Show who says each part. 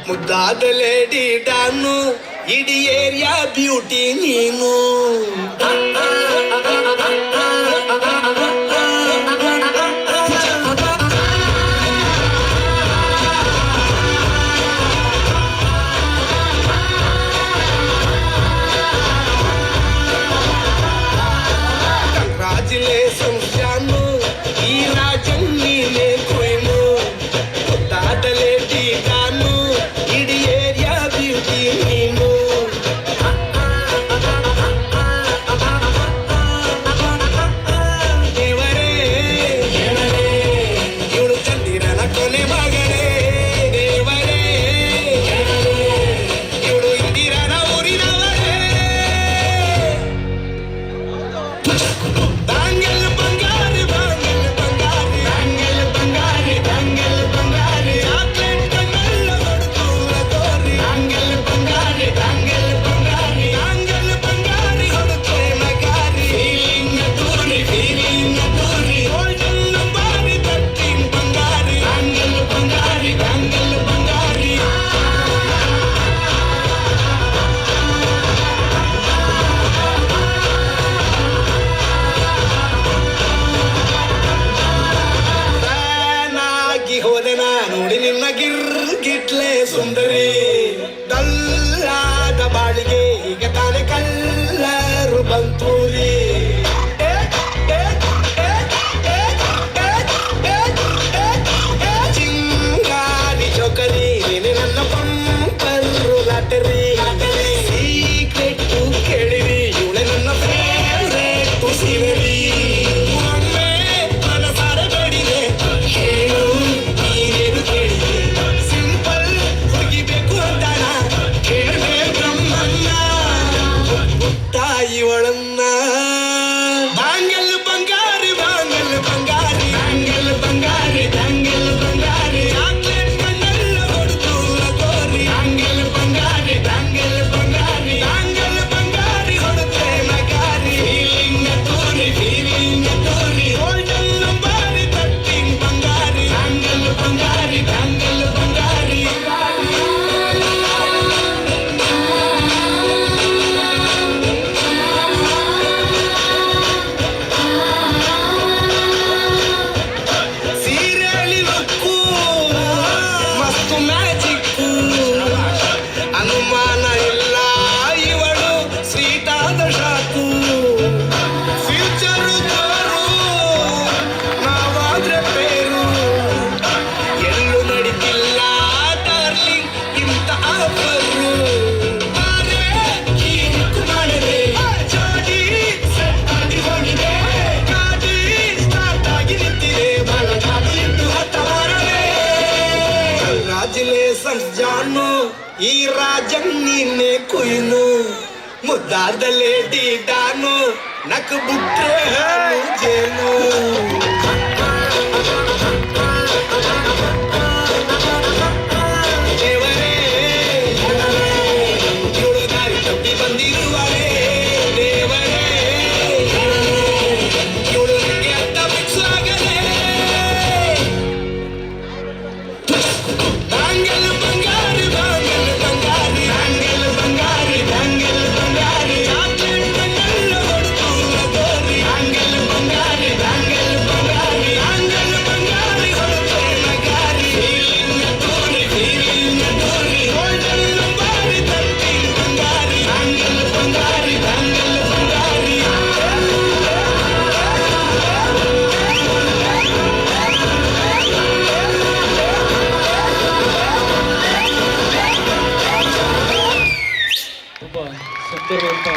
Speaker 1: ಮುದ್ದಾದ lady don ಇಡೀ area beauty ನೀನು. ಕಂಗ್ರಾಚುಲೇಷನ್ಸ್ ಜಾನು, ಈ ರಾಜನ್ ನೀನೆ ಕೊಯ್ನು. ಮುದ್ದಾದ ಲೇಡಿ ಡಾನು ಇಡೀ ಏರಿಯಾ ಬ್ಯೂಟಿ ನೀನು. ದೇವರೇ ಇವಳು ಚಂದಿರನ ಕೊನೆ ಮಗಳೇ. ದೇವರೇ ಇವಳು ಇಂದಿರನ ಊರಿನವರೇ. ಬ್ಯಾಂಗಲ್ ಬಂಗಾರಿ ಬ್ಯಾಂಗಲ್ ಬಂಗಾರಿ ಬ್ಯಾಂಗಲ್ ಬಂಗಾರಿ ಬ್ಯಾಂಗಲ್ ಬಂಗಾರಿ ಚಾಕ್ಲೇಟ್ ಕಣ್ಣೆಲ್ಲ ಹೊಡೆದು ಗೋರಿ. ಬ್ಯಾಂಗಲ್ ಬಂಗಾರಿ ಬ್ಯಾಂಗಲ್ ಬಂಗಾರಿ ಬ್ಯಾಂಗಲ್ ಬಂಗಾರಿ ಹೊಡೆದು ಮಗಾರಿ. ಫೀಲಿಂಗ್ ತೂರಿ ಗೋಲ್ಡನ್ ಬಾರಿ ತಟ್ಟಿನ್ ಬಂಗಾರಿ. ಬ್ಯಾಂಗಲ್ ಬಂಗಾರಿ ಬ್ಯಾಂಗಲ್ ಬಂಗಾರಿ. ನಾಗಿ ಹೋದೆ ನಾ ನೋಡಿ ನಿನ್ನ ಗಿರ್ಗಿಟ್ಲೆ ಸುಂದರಿ. ಡಲ್ಲಾದ ಬಾಳಿಗೆ ಈಗ ತಾನೆ ಕಲ್ಲರು ಬಂತೂರಿ. ಚಿಂಗಾರಿ ಚೌಕರಿ ನೀನೆ ನನ್ನ ಪಂಪರು ಲಾಟರಿ. ಸೀಕ್ರೆಟ್ ಕೇಳಿರಿ ಇವಳೆ ನನ್ನ ಫೇವ್ರೇಟ್ ಸೀನರಿ. ಒಮ್ಮೆ ಮನಸಾರೆ ಬೇಡಿದೆ ಹೇಳು ನೀನೇನು ಕೇಳಿದೆ. ಸಿಂಪಲ್ ಹುಡುಗಿಬೇಕು ಅಂತಾನ ಕೇಳಿದೆ ಬ್ರಹ್ಮಣ್ಣ. ಇವಳನ್ನ ಬ್ಯಾಂಗಲ್ ಬಂಗಾರಿ ಬ್ಯಾಂಗಲ್ ಬಂಗಾರಿ ಬ್ಯಾಂಗಲ್ ಬಂಗಾರಿ ಬ್ಯಾಂಗಲ್ ಬಂಗಾರಿ ಚಾಕ್ಲೇಟ್ ಕಣ್ಣೆಲ್ಲ ಹೊಡೆದು ಗೋರಿ. ಬ್ಯಾಂಗಲ್ ಬಂಗಾರಿ ಬ್ಯಾಂಗಲ್ ಬಂಗಾರಿ ಬ್ಯಾಂಗಲ್ ಬಂಗಾರಿ ಹೊಡೆದ್ರೆ ಮಗಾರಿ. ಫೀಲಿಂಗ್ ತೂರಿ ಗೋಲ್ಡನ್ ಬಾರಿ ತಟ್ಟಿನ್ ಬಂಗಾರಿ. ಬ್ಯಾಂಗಲ್ ಬಂಗಾರಿ ಬ್ಯಾಂಗಲ್ ಬಂಗಾರಿ. ಸೀರೆಲಿ ಲುಕ್ಕು ಮಸ್ತು ಮ್ಯಾಜಿಕ್ಕು. ಅನುಮಾನ ಇಲ್ಲ ಇವಳು ಸ್ವೀಟ್ ಆದ ಶಾಕು. ಫ್ಯೂಚರು ಜೋರು ನಾವಾದ್ರೆ ಬೇರು. ಎಲ್ಲೂ ನಡೀತಿಲ್ಲ ಡಾರ್ಲಿಂಗ್ ಇಂಥ ಆಫರು. ಮಾಡಿದೆ ಜೋಡಿ ಸೆಟ್ ಆಗಿ ಹೋಗಿದೆ. ಗಾಡಿ ಸ್ಟಾರ್ಟ್ ಆಗಿ ನಿಂತಿದೆ ಬಲ ಇದ್ದು ಹತ್ತವರವೇ. ಕಂಗ್ರಾಚುಲೇಷನ್ಸ್ ಜಾನು, ಈ ರಾಜನ್ ನೀನೆ ಕುಯ್ನು. ಮುದ್ದಾದ ಲೇಡಿ ಡಾನು ನಕ್ ಬಿಟ್ರೆ ಹಾಲು ಜೇನು. ದೇವರೇ ಇವಳು ದಾರಿ ತಪ್ಪಿ ಬಂದಿರುವರೇ. ದೇವರೇ ಇವಳು ನಿಂಗೆ ಅಂತ ಫಿಕ್ಸ್ ಆಗಲೇ. ಬ್ಯಾಂಗಲ್ ಬಂಗಾರಿ ಬ್ಯಾಂಗಲ್ ಬಂಗಾರಿ ಬ್ಯಾಂಗಲ್ ಬಂಗಾರಿ ಬ್ಯಾಂಗಲ್ ಬಂಗಾರಿ ಚಾಕ್ಲೇಟ್ ಕಣ್ಣೆಲ್ಲ ಹೊಡೆದು ಗೋರಿ. ಬ್ಯಾಂಗಲ್ ಬಂಗಾರಿ ಬ್ಯಾಂಗಲ್ ಬಂಗಾರಿ ಬ್ಯಾಂಗಲ್ ಬಂಗಾರಿ ಹೊಡೆದ್ರೆ ಮಗಾರಿ. ಫೀಲಿಂಗ್ ತೂರಿ ಗೋಲ್ಡನ್ ಬಾರಿ ತಟ್ಟಿನ್ ಬಂಗಾರಿ. ಬ್ಯಾಂಗಲ್ ಬಂಗಾರಿ ಬ್ಯಾಂಗಲ್ ಬಂಗಾರಿ.
Speaker 2: ತುಂಬ ಸುಂದರವಾದ